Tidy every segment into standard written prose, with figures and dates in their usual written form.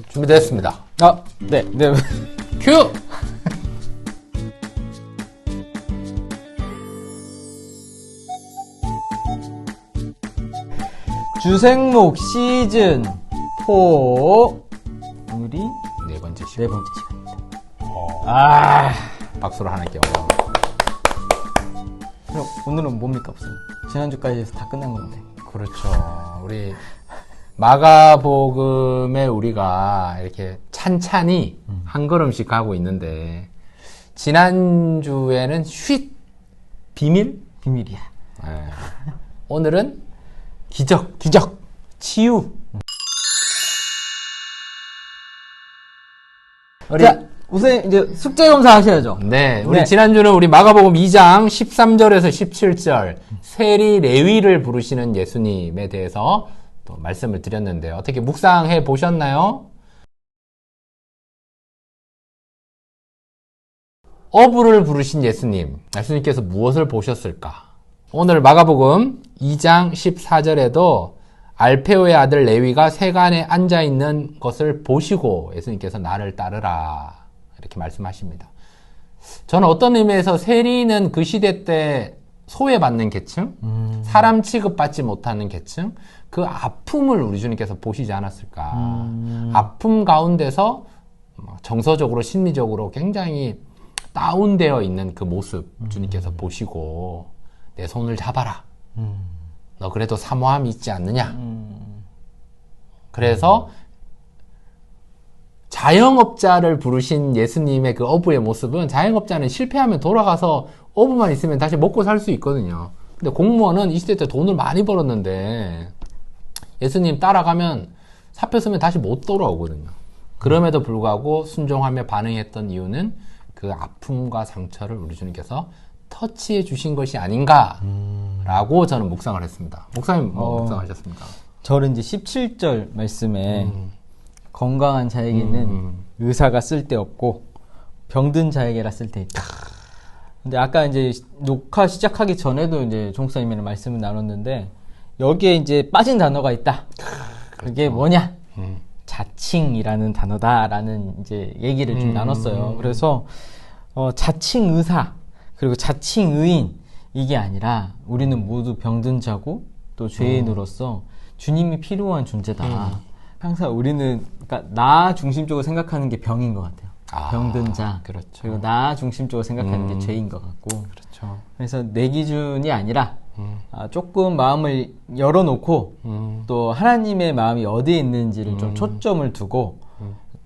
준비됐습니다. 네. 큐! 주생목 시즌 4 우리 네 번째 시간. 네 번째 시간입니다. 박수로 하나 껴. 그럼 오늘은 뭡니까, 무슨? 지난주까지 해서 다 끝난 건데. 그렇죠. 우리 마가복음에 우리가 이렇게 찬찬히 한 걸음씩 가고 있는데, 지난주에는 비밀이야. 네. 오늘은 기적, 치유. 자, 우선 이제 숙제 검사 하셔야죠. 네, 우리 네. 지난주는 우리 마가복음 2장 13절에서 17절 세리 레위를 부르시는 예수님에 대해서 또 말씀을 드렸는데 어떻게 묵상해 보셨나요? 어부를 부르신 예수님께서 무엇을 보셨을까? 오늘 마가복음 2장 14절에도 알페오의 아들 레위가 세간에 앉아있는 것을 보시고 예수님께서 나를 따르라 이렇게 말씀하십니다. 저는 어떤 의미에서 세리는 그 시대 때 소외받는 계층, 사람 취급받지 못하는 계층, 그 아픔을 우리 주님께서 보시지 않았을까. 아픔 가운데서 정서적으로 심리적으로 굉장히 다운되어 있는 그 모습 주님께서 보시고 내 손을 잡아라. 너 그래도 사모함이 있지 않느냐. 그래서 자영업자를 부르신 예수님의 그 어부의 모습은 자영업자는 실패하면 돌아가서 어부만 있으면 다시 먹고 살 수 있거든요. 근데 공무원은 이 시대 때 돈을 많이 벌었는데 예수님 따라가면 사표 쓰면 다시 못 돌아오거든요. 그럼에도 불구하고 순종하며 반응했던 이유는 그 아픔과 상처를 우리 주님께서 터치해 주신 것이 아닌가라고 저는 묵상을 했습니다. 목사님 뭐 묵상하셨습니까? 저는 이제 17절 말씀에 건강한 자에게는 의사가 쓸데없고 병든 자에게라 쓸데있다. 근데 아까 이제 녹화 시작하기 전에도 이제 종사님이랑 말씀을 나눴는데 여기에 이제 빠진 단어가 있다. 그게 뭐냐? 자칭이라는 단어다라는 이제 얘기를 좀 나눴어요. 그래서 자칭 의사 그리고 자칭 의인 이게 아니라 우리는 모두 병든 자고 또 죄인으로서 주님이 필요한 존재다. 항상 우리는 그러니까 나 중심적으로 생각하는 게 병인 것 같아요. 병든 자, 그렇죠. 그리고 나 중심적으로 생각하는 게 죄인 것 같고. 그렇죠. 그래서 내 기준이 아니라 조금 마음을 열어놓고 또 하나님의 마음이 어디에 있는지를 좀 초점을 두고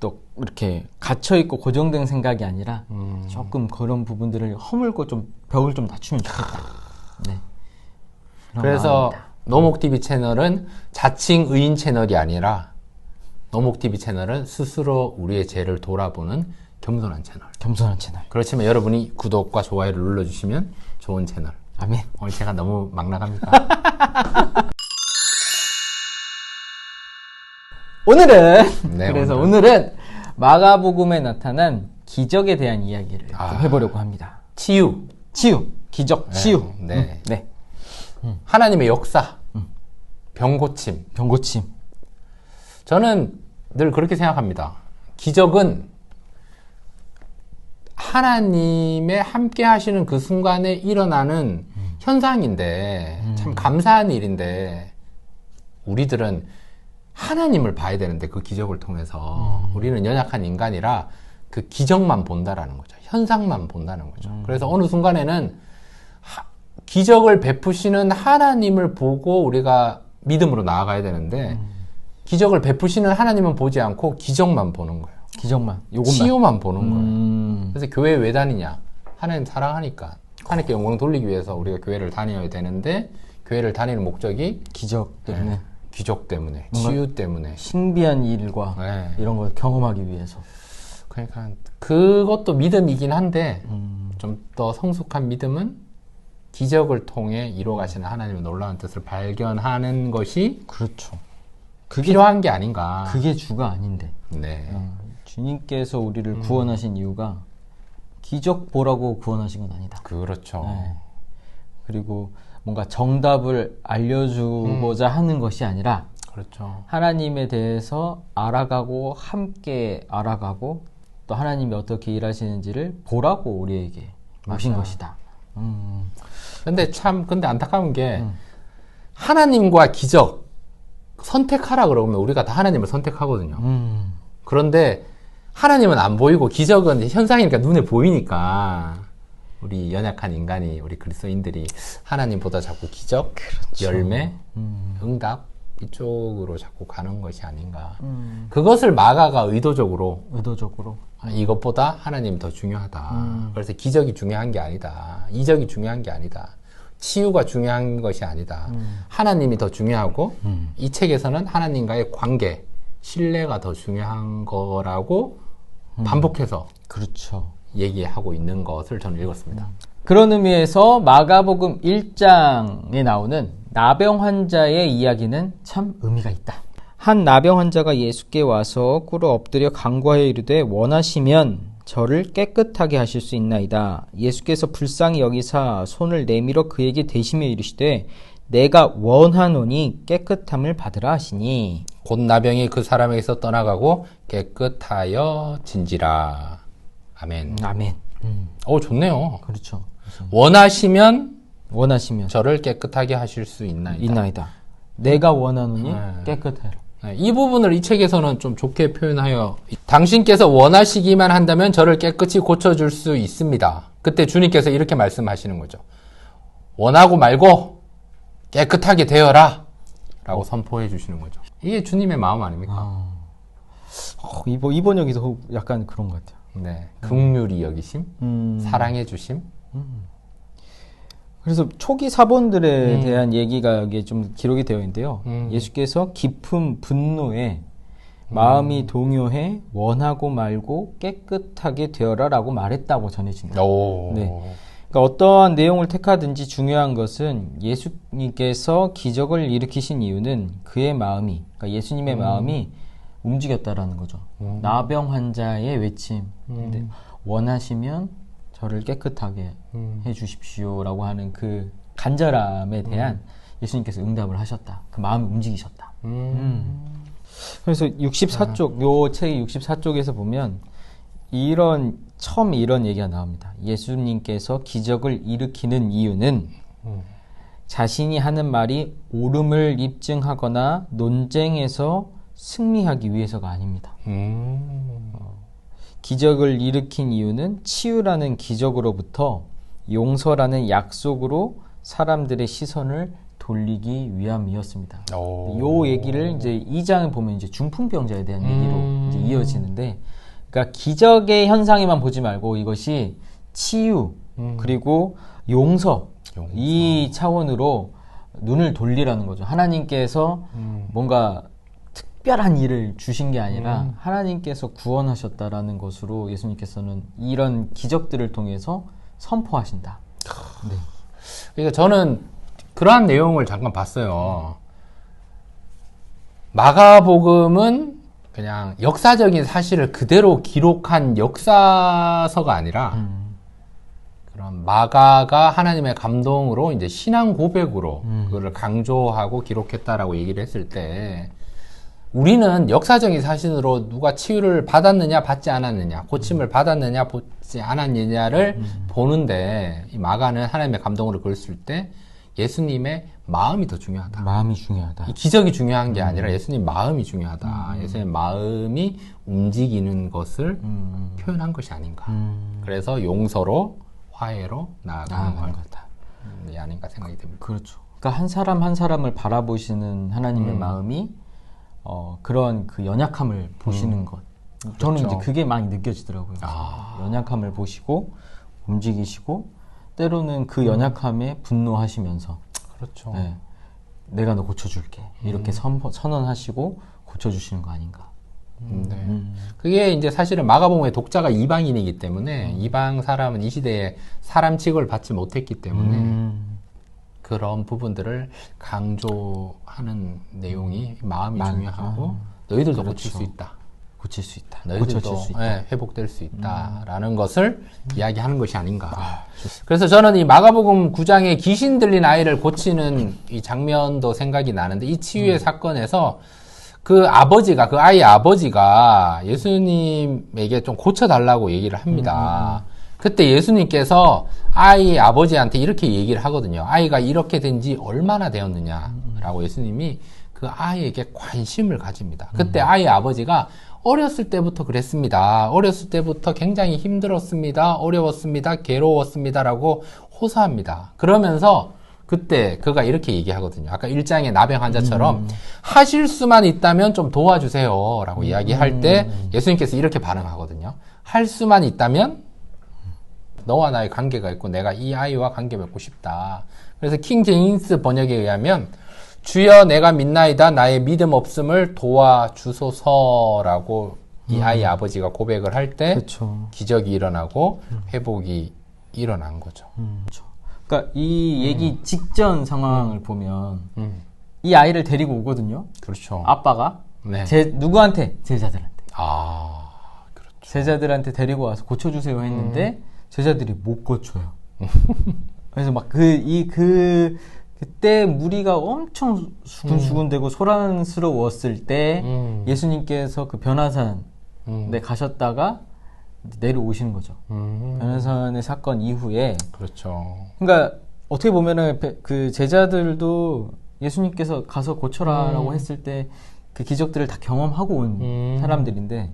또 이렇게 갇혀있고 고정된 생각이 아니라 조금 그런 부분들을 허물고 좀 벽을 좀 낮추면 좋겠다. 네. 그래서 노목TV 채널은 자칭 의인 채널이 아니라 노목TV 채널은 스스로 우리의 죄를 돌아보는 겸손한 채널. 겸손한 채널. 그렇지만 여러분이 구독과 좋아요를 눌러주시면 좋은 채널. 아멘. 오늘 제가 너무 막 나갑니까? 오늘은 네, 그래서 오늘은 마가복음에 나타난 기적에 대한 이야기를 좀 해보려고 합니다. 치유. 기적, 치유. 네. 네. 하나님의 역사. 병고침. 저는 늘 그렇게 생각합니다. 기적은 하나님의 함께 하시는 그 순간에 일어나는 현상인데 참 감사한 일인데 우리들은 하나님을 봐야 되는데 그 기적을 통해서 우리는 연약한 인간이라 그 기적만 본다라는 거죠. 현상만 본다는 거죠. 그래서 어느 순간에는 기적을 베푸시는 하나님을 보고 우리가 믿음으로 나아가야 되는데 기적을 베푸시는 하나님은 보지 않고 기적만 보는 거예요. 요것만. 치유만 보는 거예요. 그래서 교회 왜 다니냐? 하나님 사랑하니까. 하나님께 영광 돌리기 위해서 우리가 교회를 다녀야 되는데 교회를 다니는 목적이 기적 때문에. 네, 기적 때문에, 치유 때문에. 신비한 일과 네. 이런 걸 경험하기 위해서. 그러니까 그것도 믿음이긴 한데 좀 더 성숙한 믿음은 기적을 통해 이루어가시는 하나님의 놀라운 뜻을 발견하는 것이 그렇죠. 필요한 게 아닌가. 그게 주가 아닌데. 네. 주님께서 우리를 구원하신 이유가 기적 보라고 구원하신 건 아니다. 그렇죠. 네. 그리고 뭔가 정답을 알려주고자 하는 것이 아니라 그렇죠. 하나님에 대해서 알아가고 함께 알아가고 또 하나님이 어떻게 일하시는지를 보라고 우리에게 오신 맞아요. 것이다. 근데 안타까운 게 하나님과 기적 선택하라 그러면 우리가 다 하나님을 선택하거든요. 그런데 하나님은 안 보이고 기적은 현상이니까 눈에 보이니까 우리 연약한 인간이 우리 그리스도인들이 하나님보다 자꾸 기적, 열매, 응답 이쪽으로 자꾸 가는 것이 아닌가. 그것을 마가가 의도적으로 이것보다 하나님 더 중요하다. 그래서 기적이 중요한 게 아니다. 이적이 중요한 게 아니다. 치유가 중요한 것이 아니다. 하나님이 더 중요하고 이 책에서는 하나님과의 관계, 신뢰가 더 중요한 거라고 반복해서 그렇죠. 얘기하고 있는 것을 저는 읽었습니다. 그런 의미에서 마가복음 1장에 나오는 나병 환자의 이야기는 참 의미가 있다. 한 나병 환자가 예수께 와서 꿇어 엎드려 간구하여 이르되 원하시면 저를 깨끗하게 하실 수 있나이다. 예수께서 불쌍히 여기사 손을 내밀어 그에게 대시며 이르시되 내가 원하노니 깨끗함을 받으라 하시니 곧 나병이 그 사람에게서 떠나가고 깨끗하여 진지라. 아멘. 아멘. 좋네요. 그렇죠. 원하시면 저를 깨끗하게 하실 수 있나이다. 있나이다. 내가 원하노니 네. 깨끗하라. 이 부분을 이 책에서는 좀 좋게 표현하여 당신께서 원하시기만 한다면 저를 깨끗이 고쳐줄 수 있습니다. 그때 주님께서 이렇게 말씀하시는 거죠. 원하고 말고 깨끗하게 되어라 라고 선포해 주시는 거죠. 이게 주님의 마음 아닙니까? 이 번역에서 약간 그런 것 같아요. 네, 긍휼히 여기심, 사랑해 주심. 그래서 초기 사본들에 대한 얘기가 여기에 좀 기록이 되어 있는데요. 예수께서 깊은 분노에 마음이 동요해 원하고 말고 깨끗하게 되어라라고 말했다고 전해집니다. 네. 그러니까 어떠한 내용을 택하든지 중요한 것은 예수님께서 기적을 일으키신 이유는 그의 마음이, 그러니까 예수님의 마음이 움직였다라는 거죠. 나병 환자의 외침. 근데 원하시면 저를 깨끗하게 해주십시오라고 하는 그 간절함에 대한 예수님께서 응답을 하셨다. 그 마음이 움직이셨다. 그래서 64쪽, 요 책의 64쪽에서 보면 처음에 이런 얘기가 나옵니다. 예수님께서 기적을 일으키는 이유는 자신이 하는 말이 옳음을 입증하거나 논쟁에서 승리하기 위해서가 아닙니다. 기적을 일으킨 이유는 치유라는 기적으로부터 용서라는 약속으로 사람들의 시선을 돌리기 위함이었습니다. 요 얘기를 이제 2장을 보면 이제 중풍병자에 대한 얘기로 이제 이어지는데, 그러니까 기적의 현상에만 보지 말고 이것이 치유 그리고 용서 이 차원으로 눈을 돌리라는 거죠. 하나님께서 뭔가 특별한 일을 주신 게 아니라 하나님께서 구원하셨다라는 것으로 예수님께서는 이런 기적들을 통해서 선포하신다. 네. 그러니까 저는 그러한 내용을 잠깐 봤어요. 마가복음은 그냥 역사적인 사실을 그대로 기록한 역사서가 아니라 그런 마가가 하나님의 감동으로 이제 신앙 고백으로 그거를 강조하고 기록했다라고 얘기를 했을 때, 우리는 역사적인 사실으로 누가 치유를 받았느냐 받지 않았느냐, 고침을 받았느냐 받지 않았느냐를 보는데, 이 마가는 하나님의 감동으로 그걸 쓸 때 예수님의 마음이 더 중요하다. 마음이 중요하다. 이 기적이 중요한 게 아니라 예수님 마음이 중요하다. 예수님 마음이 움직이는 것을 표현한 것이 아닌가. 그래서 용서로 화해로 나아가는 것이다. 아닌가 생각이 듭니다. 그렇죠. 그러니까 한 사람 한 사람을 바라보시는 하나님의 마음이 그런 그 연약함을 보시는 것. 저는 그렇죠. 이제 그게 많이 느껴지더라고요. 연약함을 보시고 움직이시고 때로는 그 연약함에 분노하시면서 그렇죠. 네, 내가 너 고쳐줄게 이렇게 선언하시고 고쳐주시는 거 아닌가. 네. 그게 이제 사실은 마가복음의 독자가 이방인이기 때문에 이방 사람은 이 시대에 사람 취급을 받지 못했기 때문에 그런 부분들을 강조하는 내용이 마음이 중요하고 너희들도 고칠 수 있다. 고칠 수 있다. 너희들도 고쳐질 수 있다. 회복될 수 있다라는 것을 이야기하는 것이 아닌가. 그래서 저는 이 마가복음 9장에 귀신 들린 아이를 고치는 이 장면도 생각이 나는데 이 치유의 사건에서 그 아버지가, 그 아이의 아버지가 예수님에게 좀 고쳐달라고 얘기를 합니다. 그때 예수님께서 아이의 아버지한테 이렇게 얘기를 하거든요. 아이가 이렇게 된 지 얼마나 되었느냐라고 예수님이 그 아이에게 관심을 가집니다. 그때 아이의 아버지가 어렸을 때부터 그랬습니다. 어렸을 때부터 굉장히 힘들었습니다. 어려웠습니다. 괴로웠습니다라고 호소합니다. 그러면서 그때 그가 이렇게 얘기하거든요. 아까 1장의 나병 환자처럼 하실 수만 있다면 좀 도와주세요 라고 이야기할 때 예수님께서 이렇게 반응하거든요. 할 수만 있다면 너와 나의 관계가 있고 내가 이 아이와 관계 맺고 싶다. 그래서 킹 제임스 번역에 의하면 주여 내가 믿나이다 나의 믿음 없음을 도와주소서라고 이 아이 아버지가 고백을 할 때 그렇죠. 기적이 일어나고 회복이 일어난 거죠. 그렇죠. 그러니까 이 얘기 직전 상황을 보면 이 아이를 데리고 오거든요. 그렇죠. 아빠가 네. 누구한테? 제자들한테. 그렇죠. 제자들한테 데리고 와서 고쳐주세요 했는데 제자들이 못 고쳐요. 그래서 막 그때 무리가 엄청 수군수군되고 소란스러웠을 때 예수님께서 그 변화산에 가셨다가 내려오시는 거죠. 변화산의 사건 이후에. 그렇죠. 그러니까 어떻게 보면은 그 제자들도 예수님께서 가서 고쳐라라고 했을 때 그 기적들을 다 경험하고 온 사람들인데,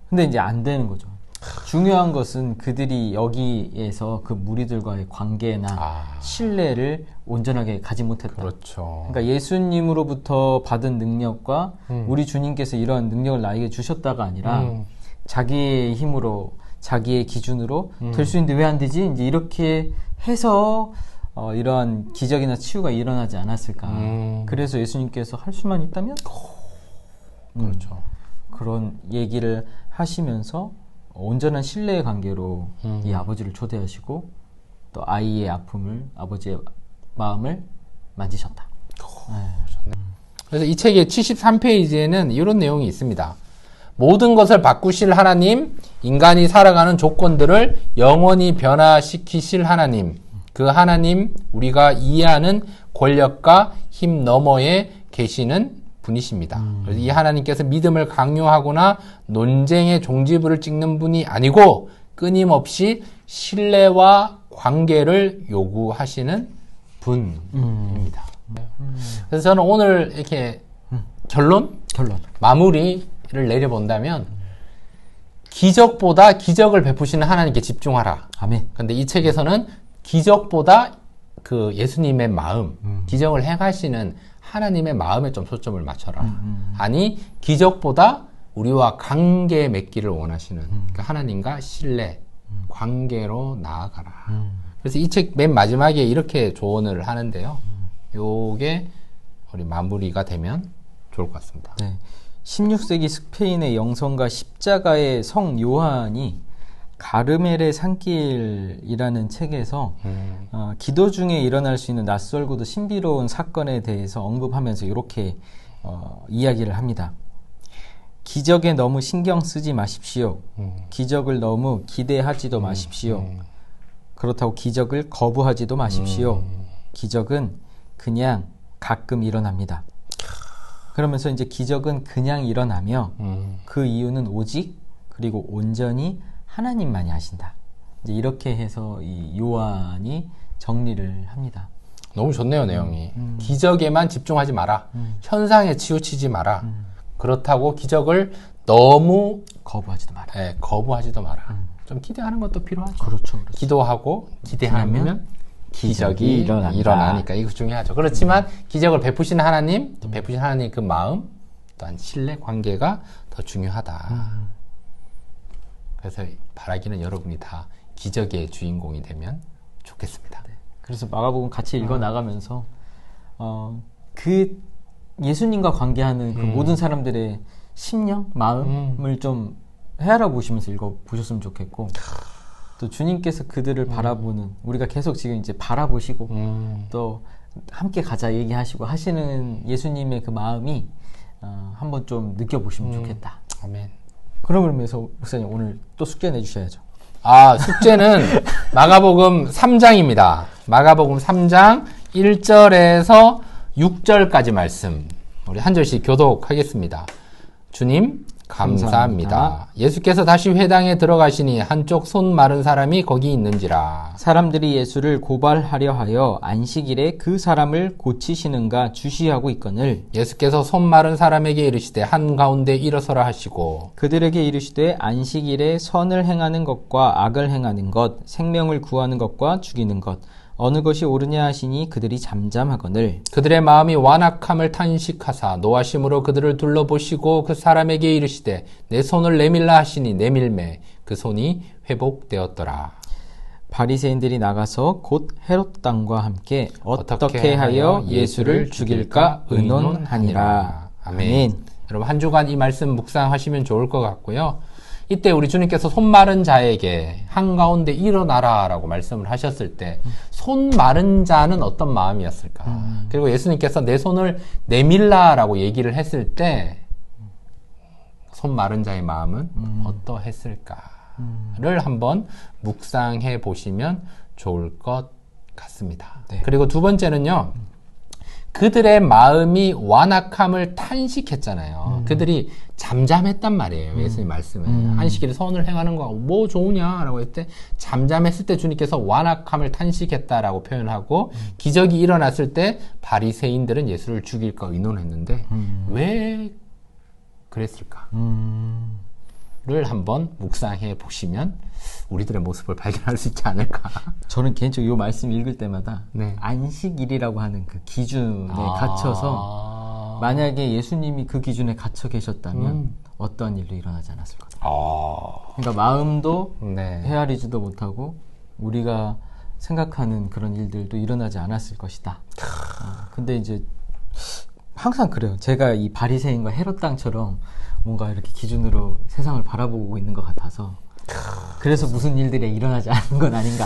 근데 이제 안 되는 거죠. 중요한 것은 그들이 여기에서 그 무리들과의 관계나 신뢰를 온전하게 가지 못했다. 그렇죠. 그러니까 예수님으로부터 받은 능력과 우리 주님께서 이런 능력을 나에게 주셨다가 아니라 자기의 힘으로 자기의 기준으로 될 수 있는데 왜 안 되지? 이제 이렇게 해서 이러한 기적이나 치유가 일어나지 않았을까. 그래서 예수님께서 할 수만 있다면 그렇죠. 그런 얘기를 하시면서 온전한 신뢰의 관계로 이 아버지를 초대하시고 또 아이의 아버지의 마음을 만지셨다. 그래서 이 책의 73페이지에는 이런 내용이 있습니다. 모든 것을 바꾸실 하나님, 인간이 살아가는 조건들을 영원히 변화시키실 하나님, 그 하나님 우리가 이해하는 권력과 힘 너머에 계시는 분이십니다. 그래서 이 하나님께서 믿음을 강요하거나 논쟁의 종지부를 찍는 분이 아니고 끊임없이 신뢰와 관계를 요구하시는 분입니다. 그래서 저는 오늘 이렇게 결론? 마무리를 내려본다면 기적보다 기적을 베푸시는 하나님께 집중하라. 아멘. 근데 이 책에서는 기적보다 그 예수님의 마음, 기적을 행하시는 하나님의 마음에 좀 초점을 맞춰라. 아니, 기적보다 우리와 관계 맺기를 원하시는 그러니까 하나님과 신뢰, 관계로 나아가라. 그래서 이 책 맨 마지막에 이렇게 조언을 하는데요. 요게 우리 마무리가 되면 좋을 것 같습니다. 네. 16세기 스페인의 영성가 십자가의 성 요한이 가르멜의 산길이라는 책에서 기도 중에 일어날 수 있는 낯설고도 신비로운 사건에 대해서 언급하면서 이렇게 이야기를 합니다. 기적에 너무 신경 쓰지 마십시오. 기적을 너무 기대하지도 마십시오. 그렇다고 기적을 거부하지도 마십시오. 기적은 그냥 가끔 일어납니다. 그러면서 이제 기적은 그냥 일어나며 그 이유는 오직 그리고 온전히 하나님만이 하신다. 이제 이렇게 해서 이 요한이 정리를 합니다. 너무 좋네요, 내용이. 기적에만 집중하지 마라. 현상에 치우치지 마라. 그렇다고 기적을 너무 거부하지도 마라. 네, 거부하지도 마라. 좀 기대하는 것도 필요하죠. 그렇죠. 기도하고 기대하면 기적이 일어난다. 일어나니까 이거 중요하죠. 그렇지만 기적을 베푸시는 하나님, 또 베푸시는 하나님 그 마음, 또한 신뢰 관계가 더 중요하다. 그래서 바라기는 여러분이 다 기적의 주인공이 되면 좋겠습니다. 네. 그래서 마가복음 같이 읽어 나가면서 그 예수님과 관계하는 그 모든 사람들의 심령, 마음을 좀 헤아려 보시면서 읽어 보셨으면 좋겠고, 또 주님께서 그들을 바라보는, 우리가 계속 지금 이제 바라보시고 또 함께 가자 얘기하시고 하시는 예수님의 그 마음이 한번 좀 느껴보시면 좋겠다. 아멘. 그런 의미에서 목사님 오늘 또 숙제 내주셔야죠. 숙제는 마가복음 3장입니다. 마가복음 3장 1절에서 6절까지 말씀. 우리 한 절씩 교독하겠습니다. 주님, 감사합니다. 예수께서 다시 회당에 들어가시니 한쪽 손 마른 사람이 거기 있는지라. 사람들이 예수를 고발하려 하여 안식일에 그 사람을 고치시는가 주시하고 있거늘 예수께서 손 마른 사람에게 이르시되 한가운데 일어서라 하시고 그들에게 이르시되 안식일에 선을 행하는 것과 악을 행하는 것, 생명을 구하는 것과 죽이는 것 어느 것이 옳으냐 하시니 그들이 잠잠하거늘 그들의 마음이 완악함을 탄식하사 노하심으로 그들을 둘러보시고 그 사람에게 이르시되 내 손을 내밀라 하시니 내밀매 그 손이 회복되었더라. 바리새인들이 나가서 곧 헤롯 당과 함께 어떻게 하여 예수를 죽일까 의논하니라. 아멘. 여러분 한 주간 이 말씀 묵상하시면 좋을 것 같고요. 이때 우리 주님께서 손 마른 자에게 한가운데 일어나라 라고 말씀을 하셨을 때 손 마른 자는 어떤 마음이었을까? 그리고 예수님께서 내 손을 내밀라 라고 얘기를 했을 때 손 마른 자의 마음은 어떠했을까를 한번 묵상해 보시면 좋을 것 같습니다. 네. 그리고 두 번째는요. 그들의 마음이 완악함을 탄식했잖아요. 그들이 잠잠했단 말이에요. 예수님 말씀에. 안식일에 선을 행하는 거 뭐 좋으냐라고 했을 때 잠잠했을 때 주님께서 완악함을 탄식했다라고 표현하고 기적이 일어났을 때 바리새인들은 예수를 죽일까 의논했는데 왜 그랬을까? 를 한번 묵상해 보시면 우리들의 모습을 발견할 수 있지 않을까. 저는 개인적으로 이 말씀 읽을 때마다 네. 안식일이라고 하는 그 기준에 갇혀서 만약에 예수님이 그 기준에 갇혀 계셨다면 어떤 일도 일어나지 않았을 거다. 그러니까 마음도 네. 헤아리지도 못하고 우리가 생각하는 그런 일들도 일어나지 않았을 것이다. 근데 이제 항상 그래요. 제가 이 바리새인과 헤롯 당처럼 뭔가 이렇게 기준으로 세상을 바라보고 있는 것 같아서 그래서 무슨 일들이 일어나지 않은 건 아닌가.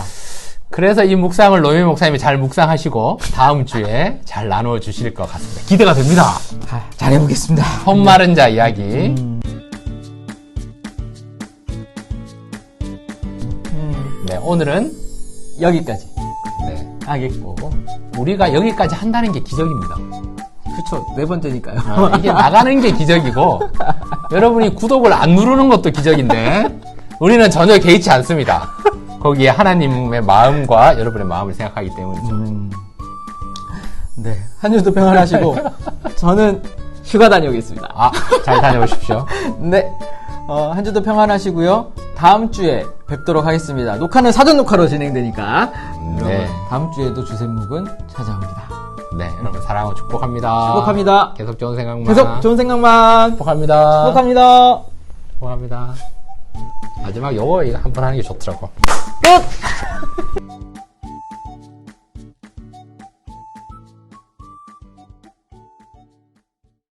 그래서 이 묵상을 노미 목사님이 잘 묵상하시고 다음 주에 잘 나누어 주실 것 같습니다. 기대가 됩니다. 잘해보겠습니다. 손 마른 자 이야기. 네, 오늘은 여기까지 네, 하겠고 우리가 여기까지 한다는 게 기적입니다. 그쵸, 네 번째니까요. 이게 나가는 게 기적이고 여러분이 구독을 안 누르는 것도 기적인데 우리는 전혀 개의치 않습니다. 거기에 하나님의 마음과 여러분의 마음을 생각하기 때문이죠. 네, 한 주도 평안하시고 저는 휴가 다녀오겠습니다. 잘 다녀오십시오. 네, 한 주도 평안하시고요. 다음 주에 뵙도록 하겠습니다. 녹화는 사전 녹화로 진행되니까 네. 여러분, 다음 주에도 주샘묵은 찾아옵니다. 네, 여러분 사랑하고 축복합니다. 축복합니다. 계속 좋은 생각만. 계속 좋은 생각만. 축복합니다. 축복합니다. 축복합니다. 마지막 요거 이거 한 번 하는 게 좋더라고. 끝!